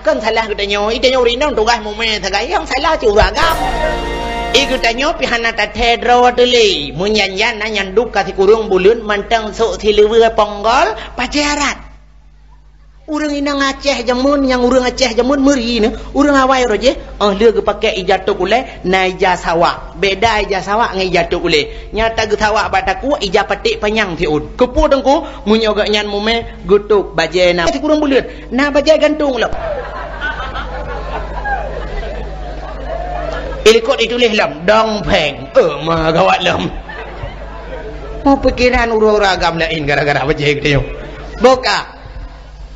kan salah katanya itanyo rinang tugas mume tagai yang salah curagam ikutanyo pihana tatedro tuli munyanyan nanyan duka ti kurung bulun mantang sok ti lewe ponggol pacarat urang inang Aceh jamun yang urang Aceh jamun meri ni urang awai roje dia ke pakai ijatuh kule na ijazah beda ijazah ngai ijatuh kule nyata getawa bataku ijah petik panjang tiun kepu dengku munyoga nyan mume gutuk bajai na ti kurung bulun na bajai gantung lo ilikot ditulis lam dong peng mah gawat lam mau pikiran urang agam lain gara-gara bajai gede yo boka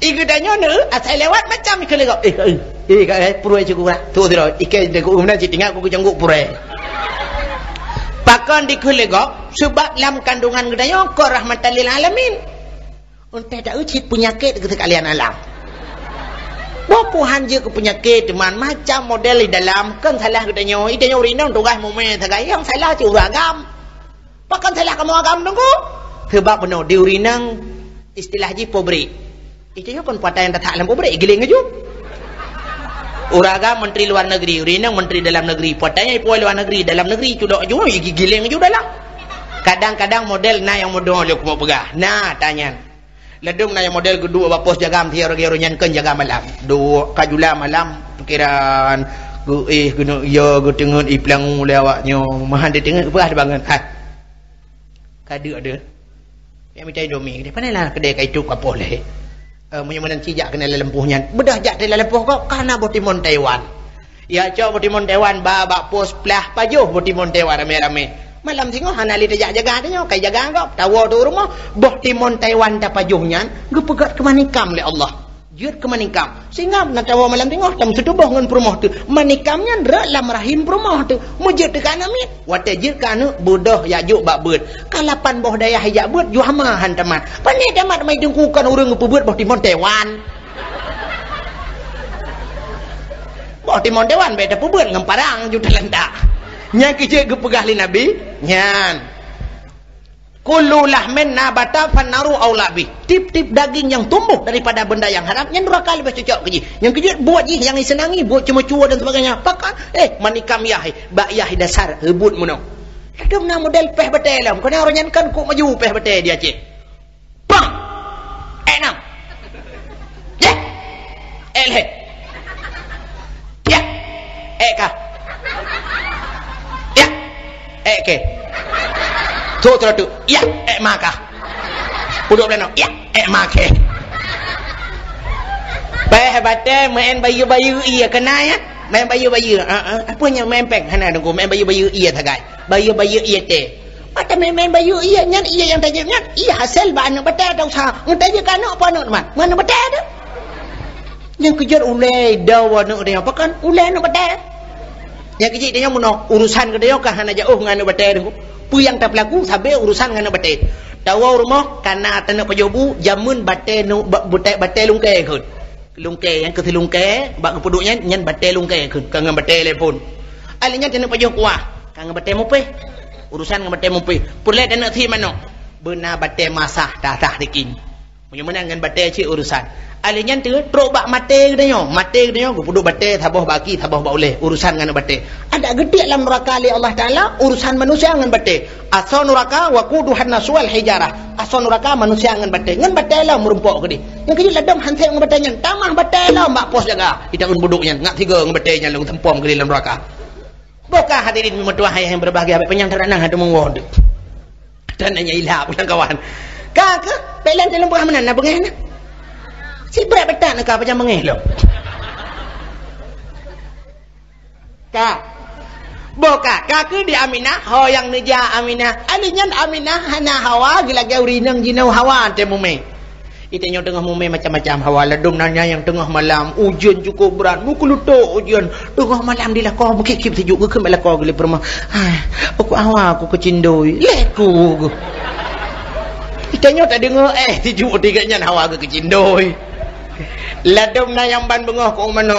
igudanyo ne asal lewat macam ikut legok puroi cukup lah tu tiro ikai deku umna citinga ku jangguk puroi pakon dikul legok sebab dalam kandungan gudanyo ko rahmatan lil alamin unte dak ucit penyakit ke kalian alam bopuhan je ke penyakit teman macam model di dalam kan salah gudanyo idanyo rinang tugas mume tagai yang salah curagam pakon salah kamu agam tunggu sebab benar di urinang istilah ji pobri itu kan patah yang tak lampu berik giling aja. Uraga menteri luar negeri, urinang menteri dalam negeri, patahnya ipu luar negeri, dalam negeri cudok aja, giling aja dalam. Kadang-kadang model na yang modal aku mau pegah. Nah tanya, ledung na yang model kedua bapos jagam tiar gero nyanken jaga malam, dua kajula malam pikiran guna ya gu tengok iplang lewatnya, mahan dia tengok pegah ada bangun. Kadu ada. Yang minta domi, dia pandailah kedai kaitu kapol leh. Menyamanan cijak kena lempuhnya bedah jak tela lempuh kau karena botimon Taiwan ya cok botimon Taiwan babak pos plah pajuh botimon Taiwan rame-rame malam tengok hanali dia jaga dia kai jaga kau tahu tu rumah botimon Taiwan dah pajuhnya gepegat ke manikam le Allah jut ke manikam sehingga nak tahu malam tengok tam setubuh ngan perumah tu manikamnya ndra lam rahim perumah tu mujud tekan amit wate jut kan bodoh ya juk bak beut kalapan boh daya ya beut juhama han tamat pani tamat mai dengkukan urang ngepebeut boh timon Taiwan boh timon Taiwan beda pebeut ngemparang jut lendak nya kije gepegah li nabi nyan kullu lahmin nabata fannaru aulabi tip-tip daging yang tumbuh daripada benda yang haram yang neraka lebih cocok keji yang keji buat je yang disenangi buat cuma-cua dan sebagainya pakan manikam yahi bak yahi dasar rebut munong adum na model peh betel lam kena orang kan ku maju peh betel dia cik pang enam ya elhe ya ka ya ke tu tu ya maka puduk leno ya make peh bate main bayu-bayu iya kena ya main bayu-bayu apanya main peng hana dengku main bayu-bayu iya tagai bayu-bayu iya te mata main bayu iya nyan iya yang tanya nyan iya hasil ba anak bate dah usah ngetanya kan apa anak teman mana bate ada yang kejar ulai dawa nak dia apa kan ulai nak bate yang kejar dia muno urusan ke dia kah hana jauh nganu bate dengku yang tak pelaku sampai urusan dengan bate tahu rumah karena tanah pejobu jamun bate nu bate lungke kun lungke yang ke lungke bak kepuduknya nyan bate lungke kun kangen bate telefon alinya tanah pejob kuah kangen bate mope urusan dengan bate mope pulai tanah ti mano benar bate masah dah dikin punya mana dengan bate cik urusan alinya tu terobak mate gedenya kepuduk bate taboh baki taboh boleh urusan dengan bate ada gede dalam neraka li Allah Taala urusan manusia dengan bate asal neraka waquduhan naswal hijarah asal neraka manusia dengan bate lah merumpok gede yang kecil ladam hantai dengan bate nya tamah bate lah mak pos jaga itangun buduknya ngak tiga dengan bate nya long tempom gede dalam neraka bokah hadirin mertua yang berbahagia penyang teranang ada mengwod dan nanya ilah pulang kawan kakak pelan dalam buah mana nak bengeh nak si berat betak nak apa jam bengeh lo kak boka kaki di Aminah ho yang neja Aminah alinya Aminah hana hawa gila gauri nang jinau hawa te mume itanya tengah mume macam-macam hawa ledum nanya yang tengah malam ujian cukup berat buku luto ujian tengah malam dilakau bukit-kip sejuk ke melakau gele permah aku hawa aku kecindoi leku itanya tak dengar sejuk tiganya hawa ke kecindoi ladum na yang ban bengah ko mana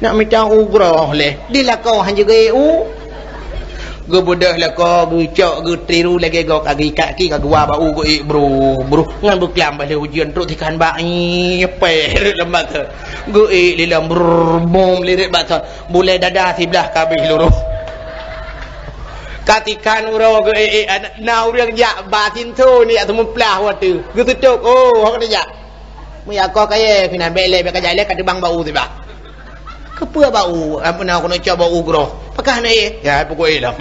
nak minta ugrah leh dilakau hanya ge gue bodoh lah kau gue cok gue tiru lagi gue kaki kaki kaki gua bau gue bro ngan berkelam balik ujian terus tikan bayi pe lembat gue lilam bom lirik bata boleh dada sebelah kabeh luruh katikan uro gue na urang jak batin tu ni atau memplah waktu gue tutup oh hok dia mu ya kau kaya finan bele be kajale kat bang bau tiba kepua bau apa nak kena coba bau groh pakah ni ya pokok lah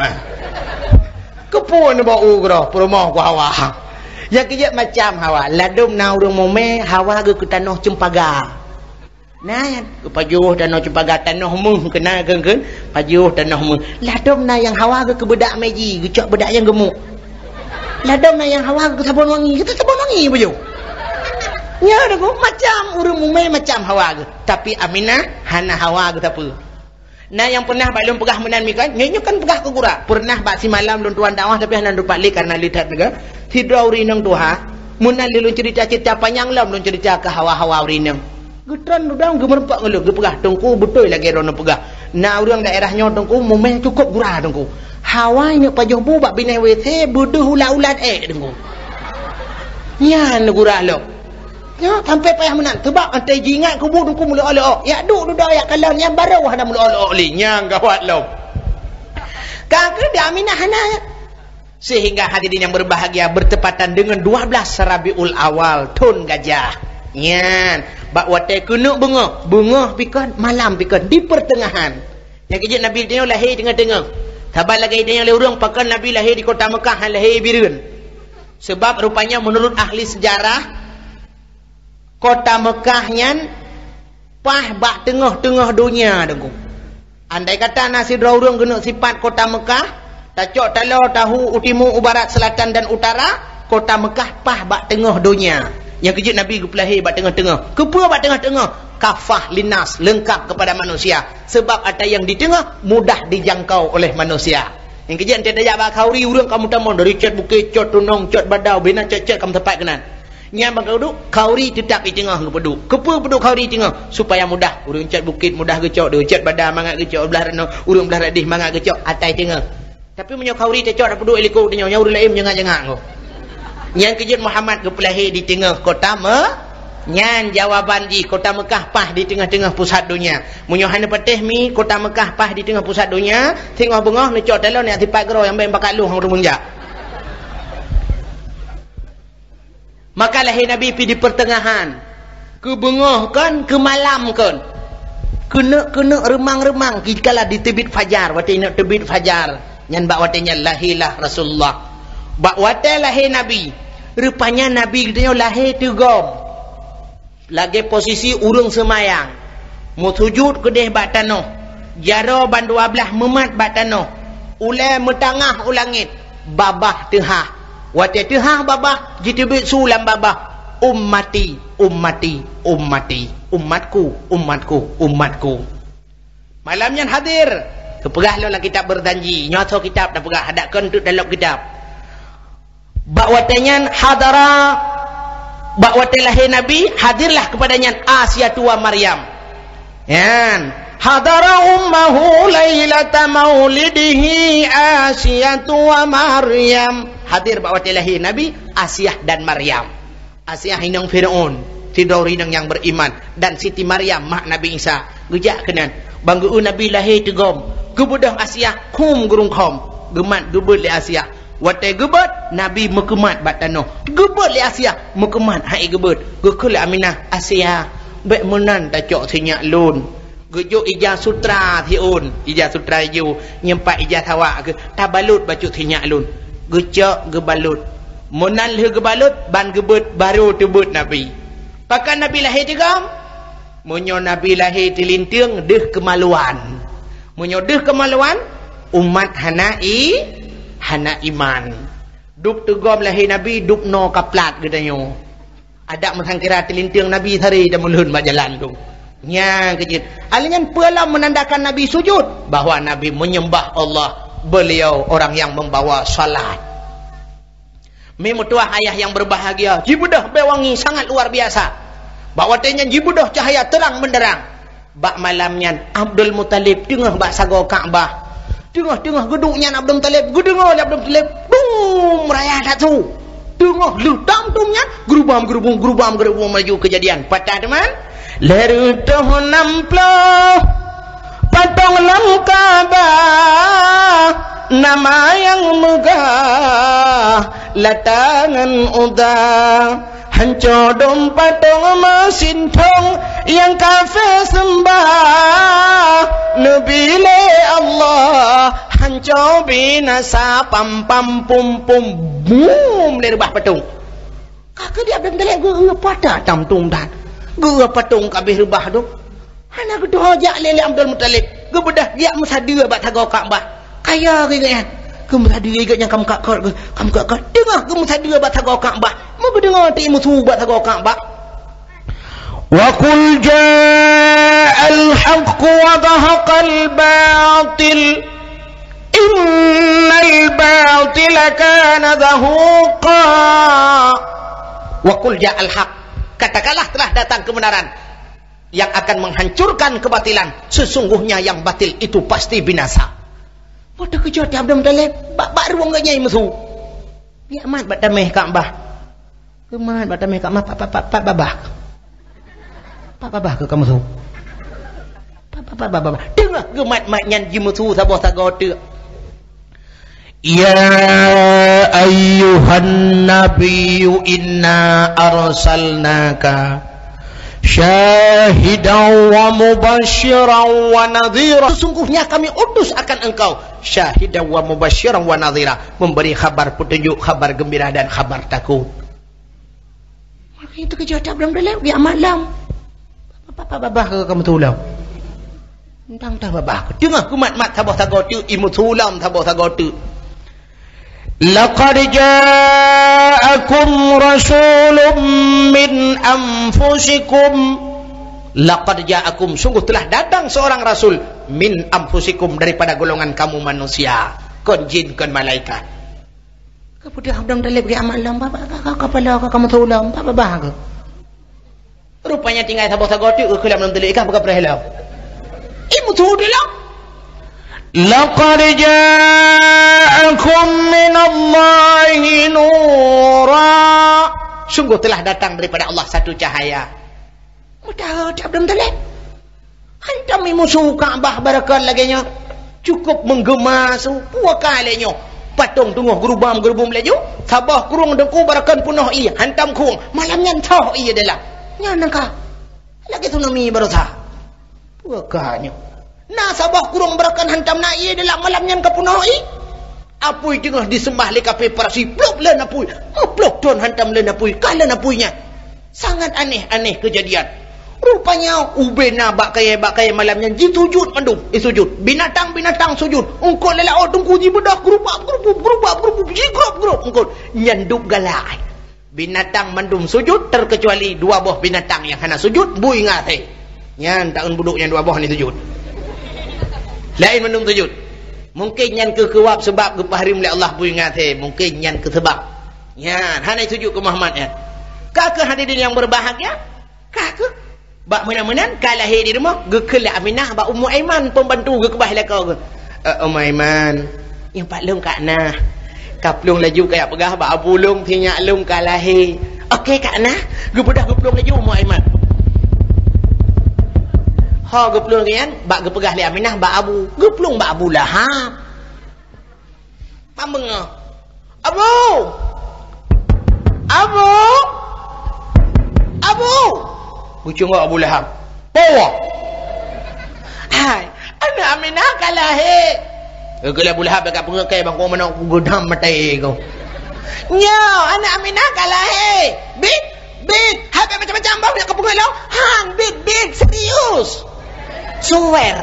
kepua ni bau groh rumah ku hawa yang kerja macam hawa ladum na urang mome hawa ke tanah cempaga nah ke pajuh tanah cempaga tanah mu kena kan pajuh tanah mu ladum na yang hawa ke bedak meji gecok bedak yang gemuk ladum na yang hawa ke sabun wangi kita sabun wangi pajuh ya dah macam urang mumai macam hawa ke tapi Aminah hana hawa ke apa nah yang pernah balum pegah menan mi kan nyenyo kan pegah ke gura pernah bak si malam lun tuan dakwah tapi hana dupat li karena lihat juga hidra urinang tuha munan lun cerita-cerita panjang lam lun cerita ke hawa-hawa urinang getran udang gemerpak ngelu ge pegah tengku betul lagi rono pegah nah urang daerahnya tengku mumai cukup gura tengku hawa nya pajuh bu bak binai wete buduh ulat-ulat tengku nya negura lo ya sampai payah menang tebak antai jingat kubur ku mula olok ya duk dah ya kalau yang baru ada mula olok li nyang gawat lo kagak dia Aminah hana sehingga hadirin yang berbahagia bertepatan dengan 12 Rabiul Awal tahun gajah nyan bak wate kunuk bunga pikon malam pikon di pertengahan yang kejut Nabi dia lahir tengah-tengah sabar lagi dia oleh urang pakan Nabi lahir di kota Mekah lahir birun sebab rupanya menurut ahli sejarah kota Mekah nyan pah bak tengah-tengah dunia dengku. Andai kata nasi draurung guna sifat kota Mekah, tacok talau tahu utimu barat selatan dan utara, kota Mekah pah bak tengah dunia. Yang kejut Nabi gupelahi bak tengah-tengah. Kepua bak tengah-tengah, kafah linas lengkap kepada manusia. Sebab ada yang di tengah mudah dijangkau oleh manusia. Yang kejut nanti dajak bak kauri urang kamu tamon dari cat bukit, cat tunong, cat badau, bina cat-cat kamu tepat kenan. Yang bang duduk kauri tetap di tengah ngepeduk kepa peduk kauri tengah supaya mudah urang cat bukit mudah gecok de cat badan mangat gecok belah rano urang belah radih mangat gecok atai tengah tapi menyo kauri tecok dak peduk eliko denyo nyaur lain jangan-jangan ngo yang kejut Muhammad gepelahi di tengah kota nyan jawaban di kota Mekah pah di tengah-tengah pusat dunia munyo hana patih mi kota Mekah pah di tengah pusat dunia tengah bengah necok dalam ni tipat gero yang baik bakal lu hang rumunjak. Maka lahir Nabi pergi di pertengahan. Kebengahkan, kemalamkan. Kena remang-remang. Kala di tebit fajar. Waktu nak tebit fajar. Yang bak waktunya lahirlah Rasulullah. Bak waktu lahir Nabi. Rupanya Nabi kita lahir tegom. Lagi posisi urung semayang. Mau sujud ke deh bak tanah. Jara ban 12 memat bak tanah. Ulai metangah ulangit. Babah tehah. Waktu tehah babah, jitibit sulam babah. Ummati, umatku. Malamnya hadir. Kepegahlah kitab berjanji. Nyoto kitab dah pegah. Hadapkan untuk dalam kitab. Bakwatanya hadara. Bakwatnya lahir Nabi. Hadirlah kepadanya Asia tua Maryam. Yan. Hadara ummahu laylata maulidihi Asia tua Maryam. Hadir bakwati lahir Nabi Asia dan Maryam. Asia hinang Fir'aun, Tidor hinang yang beriman, dan Siti Maryam mak Nabi Isa. Gejak kenan banggu Nabi lahir tegom. Gebudah Asia kum gurung kom. Gemat gebut li Asia. Wate gebut Nabi mekemat bat tanah. Gebut li Asia mekemat hai gebut. Gekul Aminah Asia baik menan tacok sinyak lun. Gejuk ijah sutra thiun, ijah sutra ju nyempat ijah tawak ke tabalut bacut sinyak lun. Gecok gebalut. Monan leh gebalut ban gebut baru tebut Nabi. Pakan Nabi lahir tegam. Munyo Nabi lahir tilinting deh kemaluan. Munyo deh kemaluan umat hana iman. Duk tegam lahir Nabi duk no kaplat gedanyo. Ada mesangkira tilinting Nabi hari dah mulun berjalan tu. Nya kejut. Alingan pula menandakan Nabi sujud bahwa Nabi menyembah Allah. Beliau orang yang membawa salat. Memutuah ayah yang berbahagia. Jibudah bewangi sangat luar biasa. Bakwatanya jibudah cahaya terang menderang. Bak malamnya Abdul Muttalib tengah bak sago Kaabah. Tengah-tengah gedungnya Abdul Talib, gedung Abdul Talib, bum raya satu. Tengah lutam tumnya, gerubam maju kejadian. Patah teman. Leru tahun 60 patong lam Kaabah, nama yang megah latangan udah. Hancur dom patong mesin tong yang kafe sembah, Nabi le Allah hancur binasa pam pam pum pum boom lerbah patung. Kakak dia Abdul Talib gue pada tam tung dan gue patung kabeh rebah tu. Anak kedua jak lele Abdul Muttalib gue bedah dia musadia bat tagaw Kaabah. Kaya ke kan? Gue musadia iganya kamu kakak tengah gue musadia bat tagaw Kaabah. Mau dengar ti musuh bat tagaw Kaabah. Wa qul ja'al haqq wa dhahaqal batil innal batila kana zahuqa. Wa qul ja'al haqq, katakanlah telah datang kebenaran yang akan menghancurkan kebatilan. Sesungguhnya yang batil itu pasti binasa. Pada kejut Abdul Talib bak ruang ganyai musuh. Dia amat bat damai Kaabah. Kemat bat damai Kaabah pak babah ke kamu tu. Babah. Dengar gemat matnya ji musuh sabah tagaw tu. Ya ayyuhan nabiyyu inna arsalnaka syahidan wa mubasyiran wa nadhira. Sesungguhnya kami utus akan engkau syahidan wa mubasyiran wa nadhira, memberi kabar petunjuk, kabar gembira dan kabar takut. Maka itu kejadian belum dalam dia malam. Babah ke kamu tulau. Tentang babah ke dengar kumat tabah tagaw tu imu tulam tabah tagaw tu. Laqad ja'akum rasulun min anfusikum. Laqad ja'akum, sungguh telah datang seorang rasul min anfusikum, daripada golongan kamu manusia, kon jin kon malaikat. Kepada Abdul Talib ke amalam kepala kamu tulam babah ke. Rupanya tinggal sabah tagaw tu ke dalam Talib ikah pakai perhelap. Imu tu dalam. Laqad ja'akum minallahi nura. Sungguh telah datang daripada Allah satu cahaya. Mudah Abdul Talib. Hantam musuh Kaabah barakal laginya. Cukup menggema sebuah kalinya. Patung tunggu gerubam laju. Sabah kurung dengku barakan punah iya. Hantam kurung. Malamnya entah iya dalam. Nyanangka. Lagi tsunami berusaha. Bukannya. Nah sabah kurung berakan hantam na iya dalam malamnya ke punoi. Apui tengah disembah le kape parasi plok len apui. Plok don hantam len apui. Kala apuinya. Sangat aneh kejadian. Rupanya ubena bak kaya malamnya ji sujud mandung. Sujud. Binatang sujud. Ungkol lela tungku ji bedah gerubak ji grup ungkol nyanduk galai. Binatang mandum sujud terkecuali dua buah binatang yang hana sujud bui ngate. Nyan takun buduknya dua buah ni sujud. Lain mandum sujud. Mungkin nyan ke kewap sebab ke pahrim oleh Allah bui ngate. Mungkin nyan ke sebab. Nyan hana sujud ke Muhammad ya. Kakak hadirin yang berbahagia. Kakak bak menan-menan kalahir di rumah gekele Aminah bak Ummu Aiman pembantu ke kebah kau ke. Ummu Aiman yang pak long kak nah. Kaplung laju kayak pegah bak abulung tinyak lung kalahi. Okey kak nah, gebedah geplung laju Ummu Aiman. Ha geplung kian bak gepegah li Aminah bak Abu, geplung bak Abu Lahab. Pameng. Abu. Bucung Abu Lahab. Bawa. Hai, anak Aminah kalahi. Kalau Abu Lahab dekat pengekai bang kau mana aku gedam matai kau. Nyo, anak Aminah kalah bit, habis macam-macam bau nak ke pengelau. Hang bit serius. Swear.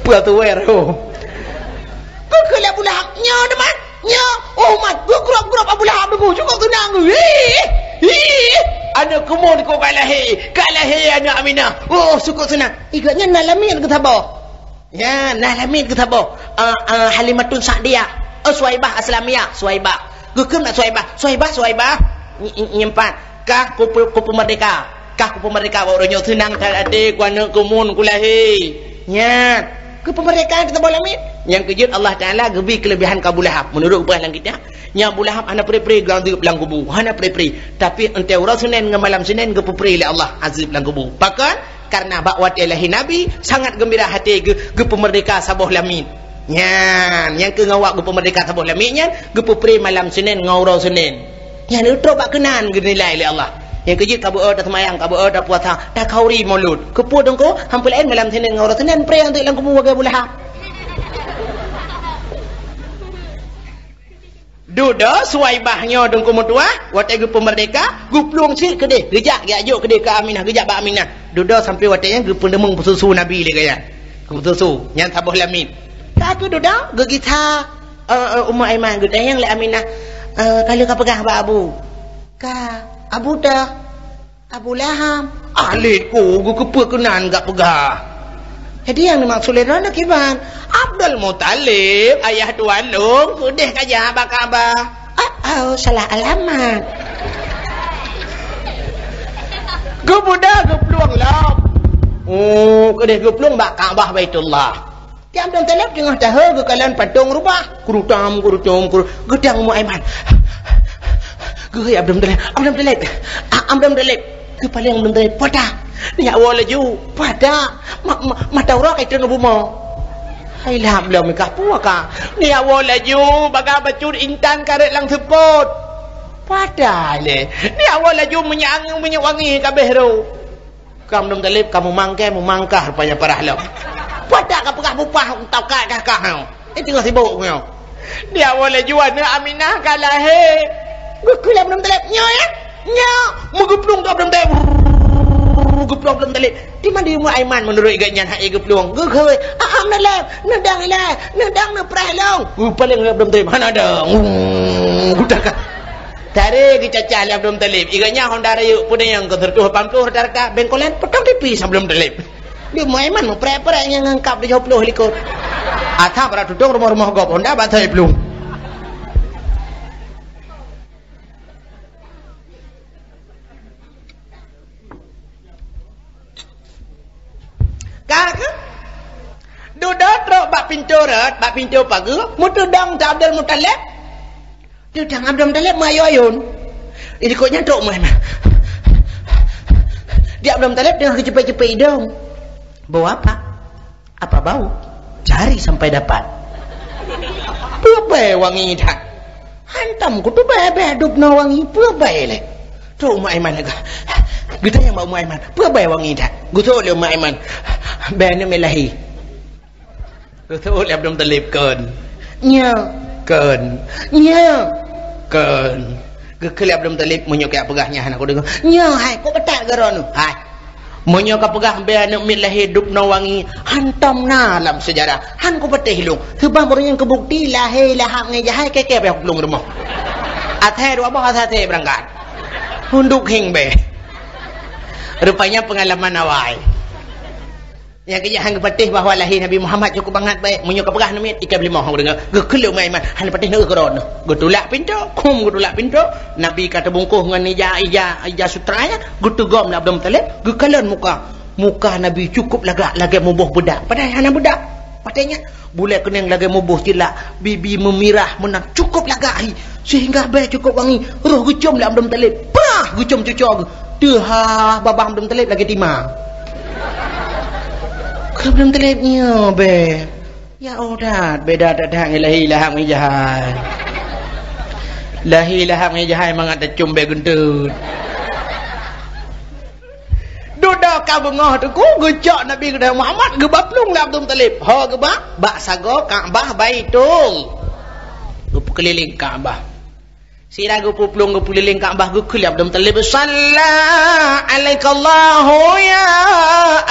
Buat swear oh. Kalau Abu Lahab nyo teman, nyo. Oh mat, grup Abu Lahab aku cukup tenang. Anak kemon kau kalah anak Aminah. Oh cukup senang. Igaknya nalamin ke tabah. Ya, nalamin ke tabah. Halimatun Sa'diyah. Suwaibah Aslamiyah. Suwaibah. Gukem nak Suwaibah. Nyempat. Kah kupu merdeka. Kah kupu merdeka. Bawa ronyo senang tak ada. Kuana kumun kulahi. Ya. kemerdekaan kita boleh amin. Yang kejut Allah Taala gebi kelebihan ka Abu Lahab menurut peranan kita. Nya Abu Lahab ana pre-pre gandu belang kubur. Hana pre-pre. Tapi ente urang Senin ngemalam Senin gepupre oleh Allah azib belang kubur. Bahkan karena bakwat ilahi Nabi sangat gembira hati ge pemerdeka sabuh lamin. Nyan yang ke ngawak ge pemerdeka sabuh lamin nyan gepupre malam Senin ngaurau Senin. Yang utro bak kenan ge nilai oleh Allah. Yang kejut kabu dah semayang, kabu dah puasa, dah kauri maulud. Kepu dengko hampir lain malam Senin ngaurau Senin pre untuk ilang kubur ge Abu Lahab. Duda suwaibahnya dengku mutua watai gu pemerdeka gu pelung sik ke deh gejak gajuk ke deh ke Aminah gejak ba Aminah duda sampai watainya gu pendemung pesusu Nabi le gaya gu pesusu yang tabuh lamin ka aku duda gu kita Ummu Aiman gu tayang le Aminah kalau ka pegah ba Abu ka Abu dah Abu Lahab ahliku gu kepekenan gak pegah. Jadi yang dimaksud oleh nak iban Abdul Muttalib ayah tuan long sudah kaja abah kabah. Oh salah alamat. Gebuda gepluang lah. Oh kedeh gepluang bak Kaabah Baitullah. Tiap dan telep tengah dah ke kalian patung rubah. Kurutam gedang Ummu Aiman. Ge Abdul Muttalib. Ke paling Abdul Muttalib pada. Ni awal laju pada mata orang itu nubu mau. Hai lah belum nikah puaka. Ni awal laju baga bacur intan karet lang sepot. Pada le. Ni awal laju menyangi kabeh ro. Kamu Talib kamu mangkah rupanya parah lo. Pada ka pegah bupah tau ka kakak hau. Ini tengah sibuk kau. Ni awal laju ana Aminah kalah he. Gua belum Talib nyo ya. Nyo muguplung ka belum Talib. Geplong belum Talib di mana Ummu Aiman menurut iganya hak geplong ge am Talib nedang ilah nedang ne prah long paling belum Talib mana ada udah ka tare gicaca lah belum Talib iganya Honda Rayu punya yang ke 30 darka bengkolan petang tipi sebelum Talib di Ummu Aiman mau preh-preh yang ngangkap di 20 helikot atha para tudung rumah-rumah gop Honda batai belum. Duda trok bak pintu pagi mutu dang Abdul Muttalib dudang Abdul Muttalib mayoyun ini koknya trok mana dia Abdul Muttalib dengan kecepet-cepet hidung bau apa bau cari sampai dapat puapai wangi tak hantam ku tu bebe dupna wangi puapai le trok Ummu Aiman lega kita yang Ummu Aiman puapai wangi tak gutu le Ummu Aiman bene melahi Betul Abdul Muttalib kan. Nya kan. Gekeli Abdul Muttalib menyok ke pegahnya anak aku dengar. Nya hai kok betak garon. Hai. Menyok ke pegah be anak mit lahir hidup na wangi hantam na dalam sejarah. Han ko betih hilung. Sebab orang yang kebukti lahir lahap ngai jahai keke be hulung rumah. Athe dua bah athe berangkat. Hunduk hing be. Rupanya pengalaman awal. Yang kerja hang patih bahawa lahir Nabi Muhammad cukup banget baik menyok pegah namit ikan limau hang dengar gekelu mai man hang patih nak keron gutulak pintu gutulak pintu Nabi kata bungkuh dengan ija sutranya gutugom lah Abdul Muttalib gekalon muka Nabi cukup lagak mubuh budak padahal anak budak patihnya boleh kening lagi mubuh cilak bibi memirah menang cukup lagak sehingga baik cukup wangi roh gucum lah Abdul Muttalib pah gucum cucuk dah babang Abdul Muttalib lagi timah Abdul Muttalibnya be ya udah beda dadang ilahi laham ijahai lahi laham ijahai mangat cumbe gendut duda ka bengah tu ku gejak Nabi Muhammad gebaplung lah Abdul Muttalib ha gebak bak sago Kaabah Baitul keliling Kaabah si ragu puplung keliling Kaabah gekul Abdul Muttalib sallallahu alaikallahu ya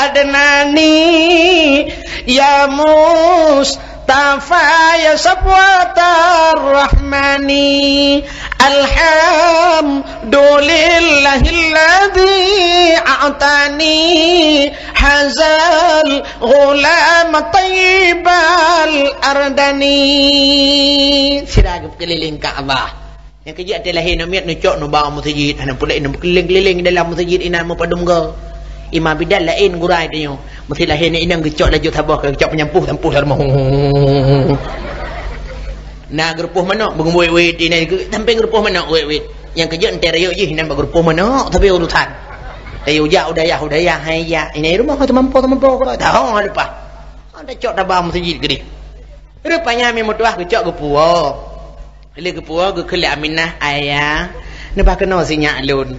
adnani ya mustafa ya sabwatar rahmani alhamdulillahilladzi a'tani hazal ghulam tayyibal ardani si ragu keliling Kaabah yang kerja adalah hinamiat nucok nu bawa masjid anak pula ini keliling-keliling dalam masjid ina mu padum go imam bidan lain gurai dia mesti lahir ni inang gecok laju tabah gecok penyampuh tampuh dalam nah gerupuh mana bergembui wit ini sampai gerupuh mana wit yang kerja entar ayo je hinan gerupuh mana tapi urutan tayu ja udaya hai ya ini rumah kau mampu kau tahu lupa ada cok tabah masjid gede rupanya mi mutuah gecok gepuo ile gepuo ge kele Aminah ayah ne ba kena sinya alun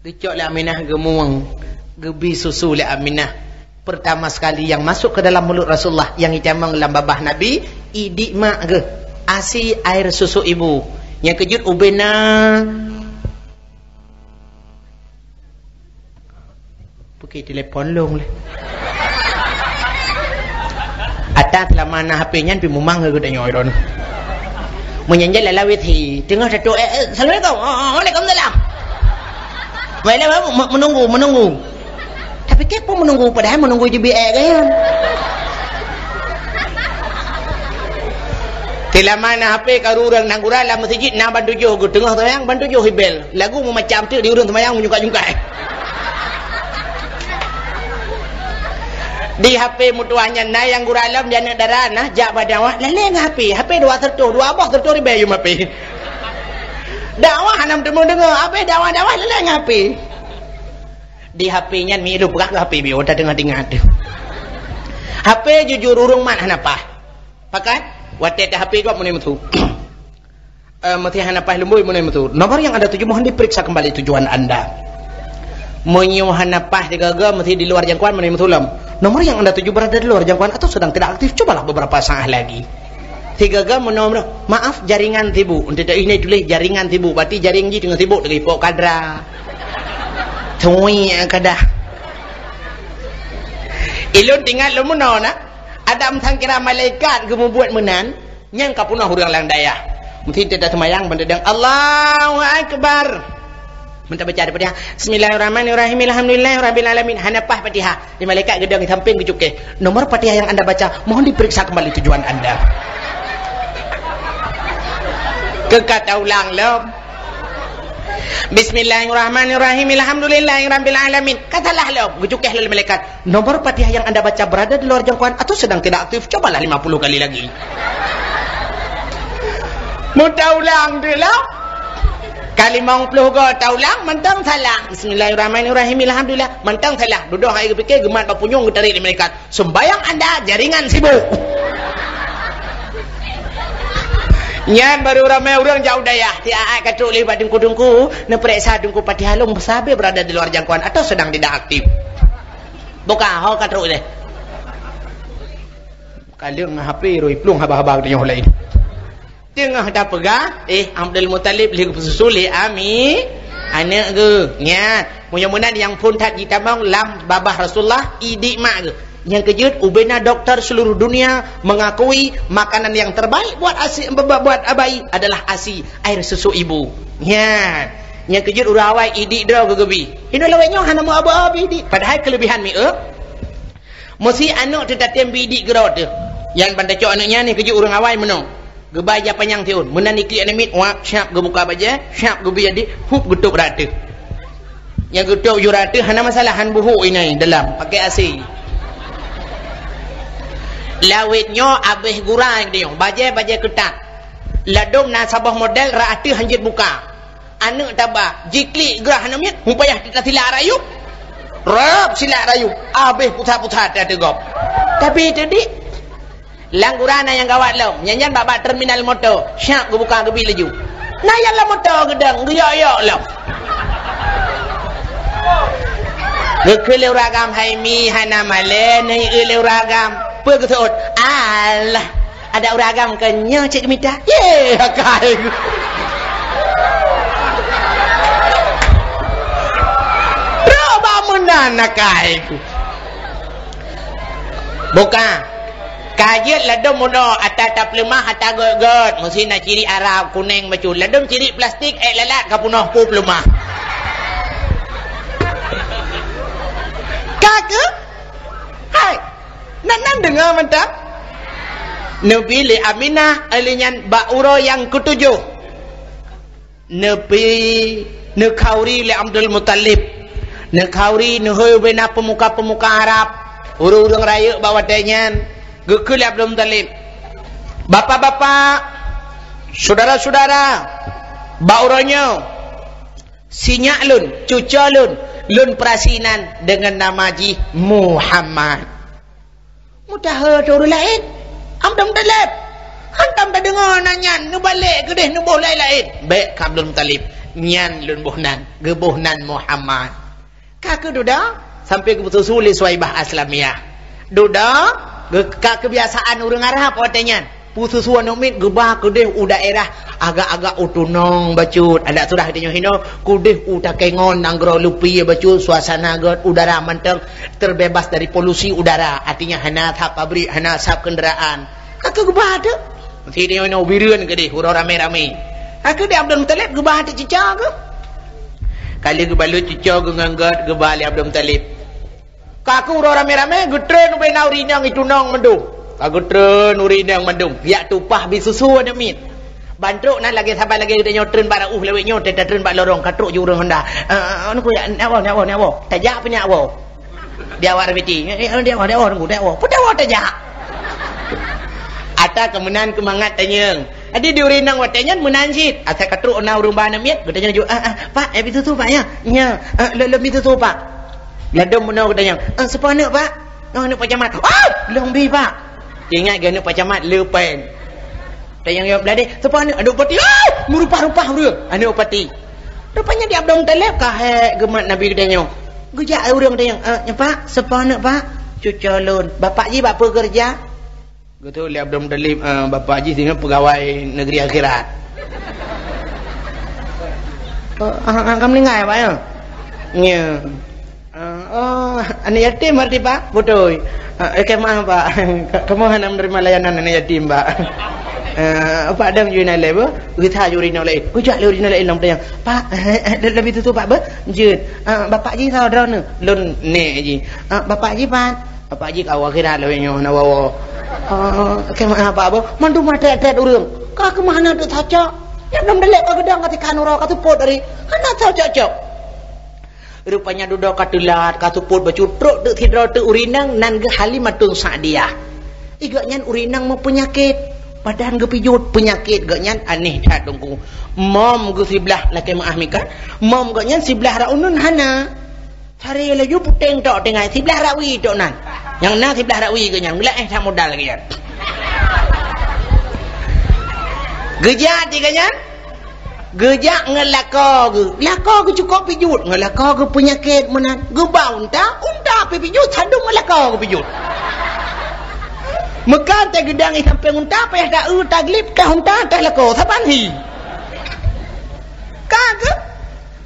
gecok le Aminah gemuang gebi susu le Aminah pertama sekali yang masuk ke dalam mulut Rasulullah yang dicamang dalam babah Nabi idik mak ke asi air susu ibu yang kejut ubena pakai telefon long le atas lah mana HP-nya pi mumang ke dah nyoy don menyanjal la withi tengah satu assalamualaikum waalaikumsalam menunggu tapi kepo menunggu padahal menunggu JBE kan Tila mana HP karurang nang urang dalam masjid na ban 7 ke tengah tayang ban 7 hibel. Lagu mu macam tu di urang tayang menyuka-nyuka. Di HP mutuanya na yang guralam jana darah nah jak badawah leleng HP dua tertur dua abah tertur di bayu HP. Dakwah hanam temu dengar HP dakwah leleng HP. Di HP-nya mi lu perak HP bi oda dengar-dengar tu. HP jujur urung mat hanapa. Pakai Watet HP kau mulai metu. Mati hanapah lembui mulai metu. Nomor yang ada 7 mohon diperiksa kembali tujuan anda. Menyu hanapah digaga mati di luar jangkauan mulai metu lam. Nomor yang anda 7 berada di luar jangkauan atau sedang tidak aktif, cobalah beberapa saat lagi. Tiga nomor maaf jaringan tibu. Untuk ini tulis jaringan tibu. Berarti jaring ji dengan tibu dari pok kadra. Tui kadah. Ilun tinggal lu menona. Adam tang kira malaikat ke membuat menan yang kapunah hurang lang daya mesti tidak semayang bendedang Allahu akbar minta baca daripada bismillahirrahmanirrahim alhamdulillahirabbil alamin hanapah Fatihah di malaikat gedang di samping kecuke nomor Fatihah yang anda baca mohon diperiksa kembali tujuan anda kekata ulang lom Bismillahirrahmanirrahim alhamdulillahirabbil alamin katalah lo gejukeh lalu malaikat nomor Fatihah yang anda baca berada di luar jangkauan atau sedang tidak aktif cobalah 50 kali lagi mudah ulang dulu kali 50 go taulang mentang salah Bismillahirrahmanirrahim alhamdulillah mentang salah duduk hai fikir gemat bapunyung tarik di malaikat sembayang anda jaringan sibuk nyan baru ramai orang jauh daya tiaat katuk lebat dengku-dengku neperiksa dengku Fatihah long bersabar berada di luar jangkauan atau sedang tidak aktif buka ho katuk deh kalau ngah HP roi plung habah-habah dia lain tengah dah pegang Abdul Muttalib li susuli ami anak ke nyan mudah-mudahan yang pun tak ditabang lam babah Rasulullah idik mak ke yang kejut ubena doktor seluruh dunia mengakui makanan yang terbaik buat buat abai adalah ASI air susu ibu ya yang kejut urawai idik draw gegebi ini lawanya hana mu aba-abi idik padahal kelebihan mi mesti anak tetatem bidik gerot yang pandai cok anaknya ni kejut urang awai menong gebai ja panjang tiun menan ikli animit wap syap gebuka baja syap gebi jadi hup getuk rata yang getuk jurata hana masalah han buhu ini dalam pakai ASI lawitnya abih gurang dia baje ketat ladum na sabah model raati hanjit buka anak tabah jikli gerah namanya upayah kita silak rayu rap silak rayu abih putar-putar ada gop tapi tadi langgurana yang gawat lom nyanyan babak terminal motor syak buka gebi laju nah yang lah motor gedang geyak-yak lom gekele ragam haimi hana male nai ele ragam pergetut alah ada ragam kenya cik gemita ye kai roba menana kai buka kajet ladum muda atap lemah hatta god mesti nak ciri Arab kuning macam ladum ciri plastik lalat kapunah pu lemah kaka hai nan dengar mantap Nabi li Aminah alinyan ba'uro yang ketujuh Nabi nekhauri li Abdul Muttalib nekhauri nuhoi bena pemuka-pemuka Arab urang-urang raya bawa tenyan gekul Abdul Muttalib. Bapak-bapak, saudara-saudara, bauronyo, sinyak lun, cuca lun perasinan dengan nama Haji Muhammad. Mudah tu orang lain. Abdul Muttalib. Hantam tak dengar nanya, nu balik ke deh, nu boleh lain. Baik ke Abdul Muttalib. Nyan lun bohnan, gebohnan Muhammad. Kakak duda sampai ke betul-betul Suhaibah Aslamiyah. Duda ke kebiasaan orang Arab katanya. Pususuan nomit gebah kedeh u daerah agak-agak utunong bacut. Ada surah katanya hino kudeh utakengon nanggro lupi bacut suasana god udara manteng terbebas dari polusi udara. Artinya hana thap pabrik, hana sap kendaraan. Kakak gebah ada. Sini hino bireun kedeh urang rame-rame. Kakak di Abdul Muttalib gebah ada cicak ke? Kali gebalut cicak nganggat gebah li Abdul Muttalib. Kakak urang rame-rame getren benau rinang itu nong mendung. Aku tren urinang mandung. Yak tupah bisusu ada mit. Bantruk nan lagi sampai lagi kita nyotren bara lewek nyot tren bak lorong katruk ju urang hendak. Anu ku yak nyawo. Tajak punya awo. Dia awak repeti. Dia awak nunggu dia awak. Pudah awak tajak. Ata kemenan kemangat tanyang. Adi di urinang watanya menan sit. Asa katruk na urang bana mit. Katanya ju pak bisusu pak ya. Nya lebih bisusu pak. Ladom menau katanya. Sepana pak. Anu pacamat. Lombi pak. Ingat gana pacamat lepen. Dan yang belade, sepana ada upati. Merupah-rupah dia. Ana upati. Rupanya di Abdul Muttalib kahek gemat Nabi katanya. Gejak urang katanya, "Pak, sepana Pak, cucolun. Bapak ji apa kerja?" Gitu li Abdul Muttalib, bapak ji sini pegawai negeri akhirat. Kamu lingai Pak ya? Nya. Anak yatim berarti Pak? Betul. Kemah Pak. Kamu hendak menerima layanan anak yatim Pak. Pak ada menjual nilai apa? Kita juri nilai. Kujak juri nilai lam tanya. Pak, lebih tu Pak ber? Jut. Bapak ji saudara ne. Lun ne ji. Bapak ji Pak. Bapak ji kau akhirat lawanya na wawa. Kemah Pak ber? Mandu mata urang. Kau ke mana tu saja? Yang belum delek kau gedang kati kanura katu pot dari. Kana cocok. Rupanya duduk katulat katuput bacutruk dek tidro te urinang nan ge Halimatun Sa'diyah. Igaknyan urinang mau penyakit. Padahal ge pijut penyakit gaknyan aneh dah dongku. Mom ge sebelah laki maahmikan. Mom gaknyan sebelah raunun hana. Cari laju puteng tok dengan sebelah rawi tok nan. Yang na sebelah rawi gaknyan mula tak modal lagi yan. Gejat gaknyan. Gejak ngelako ge cukup pijut ngelako ge penyakit menan ge unta pijut sandung ngelako ge pijut mekan te gedang i sampai unta payah dak taglip ka unta teh lako saban hi kage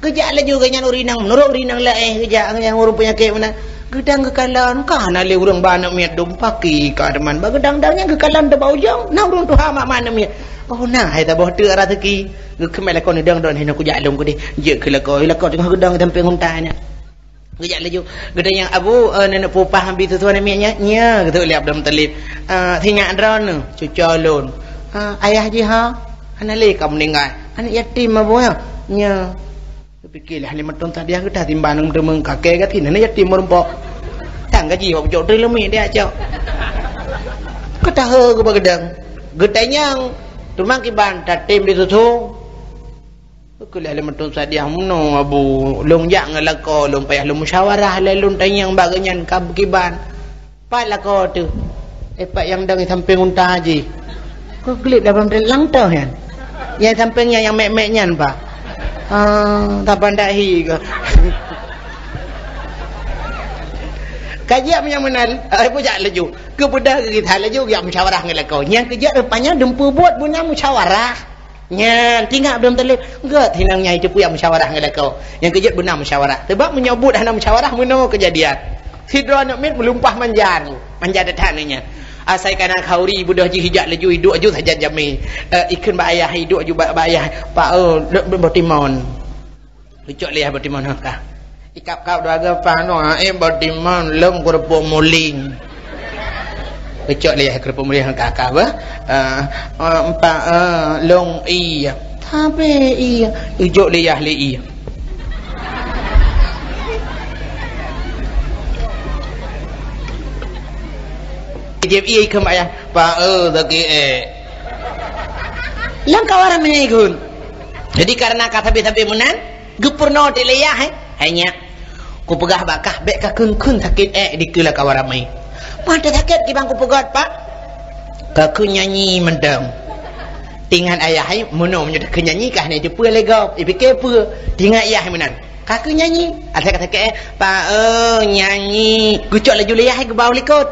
gejak laju ganyan urinang menurut urinang lae gejak yang urang penyakit menan gedang gekalan kana le urang bana miat dom paki ka deman bagedang-dangnya gekalan te baujang na urang tu hama mana miat. Oh nah hai ta boh te ara teki kemel lakon dang don hina ku jalung ku deh je ke lakon tengah gedang sampai huntanya gejak laju gedang yang abu nenek pupah ambil tu tuan mianya nya gitu li Abdul Muttalib tinyak dron cucolun ayah ji ha anale kamu meninggal anak yatim abu ya nya fikirlah Halimatun Sa'diyah ke dah timbang demeng kakek ke anak yatim merumpok tang gaji hok jok lemi dia cok ketah ke bagedang gedang tumang kiban tatim di susu kuli Halimatun Sa'diyah muno abu long jak ngelako long payah long musyawarah lelun tanyang baganyan kiban pak lako tu pak yang dang samping unta haji kok gelip dalam lang tau kan yang sampingnya yang mek-meknya pak tak pandai ke kajian yang menal pujak laju ke budak kita laju yang musyawarah ngelako yang kerja rupanya dempu buat punya musyawarah nya tinggal Abdul Muttalib enggak hinangnya itu punya musyawarah ngelako yang kerja benar musyawarah sebab menyebut hana musyawarah meno kejadian sidro anak mit melumpah manjar datannya asai kana khauri budak ji hijak laju hidup aju saja jami ikan ba ayah hidup aju ba ayah pak bertimon lucok liah bertimon kah ikap kau daga pano bertimon lem kurpo muling becok lihat kerupuk mulia kakak bah empat long iya tapi iya ujok lihat li iya jeb iya ke mak ya pa taki lang kawaran menyegun jadi karena kata tabi menan gupurno dileyah hanya ku pegah bakah bek ka kun sakit dikula kawaran mai pada sakit ki bang ku pegat pak ka kun nyanyi mendang tingan ayah ai mono menyo ke nyanyi kah ni depa lega fikir apa tingan ayah menan ka kun nyanyi ada kata ke pa nyanyi gucok laju leyah ke bau likut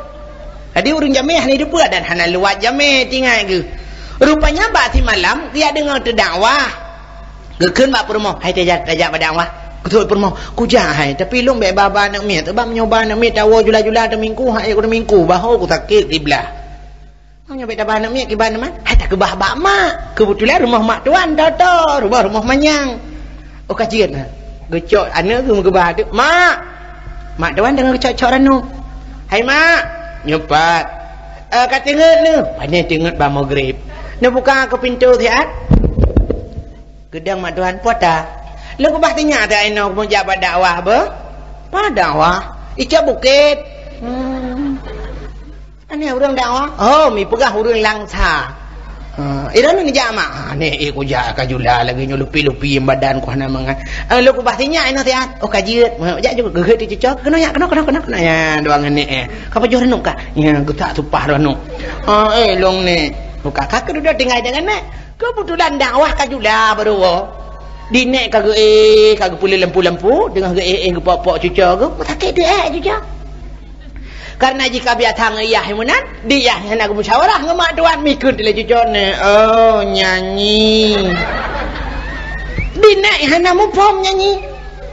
tadi urang jameh ni depa dan hana luat jameh tingan ke rupanya bati malam dia dengar terdakwah gekun mak permo hai tajak berdakwah kutul permo ku jahai tapi long be baba nak mi tu ba menyoba nak mi tawo jula-jula tu minggu hai aku minggu bahu ku sakit tiblah nyoba tabah nak mi ki ban man hai tak ke bah bak mak kebetulan rumah mak tuan dah rumah manyang oh kajian gecok anak ke gebah tu mak tuan dengan gecok ranu hai mak nyopat kat tengok ni pandai tengok ba maghrib ni buka ke pintu tiat gedang mak tuan puata lu bah tanya tak eno mau jabat dakwah apa dakwah ica bukit ani urang dakwah mi pegah urang langsa ira ni jama ni aku ja ka jula lagi nyulupi-lupi badan ku hana mangan lu bah tanya eno tiat kajiet ja juga geget di cocok kena ya doang ni kapa jo renuk ka ya getak supah renuk long ni buka kak dah tinggal dengan nak kebetulan dakwah ka jula baru dinek kagak pula lampu-lampu dengan ke pok-pok cuca ke sakit dia cuca karena jika biatang ayah menan dia hendak musyawarah dengan mak tuan mikir dia cuca ni nyanyi dinek hendak mupom nyanyi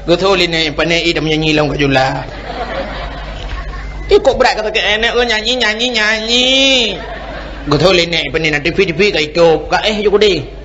betul ini pandai ida menyanyi long kajula ikut berat kata ke enak nyanyi betul ini pandai nak TV ka itu ka juga deh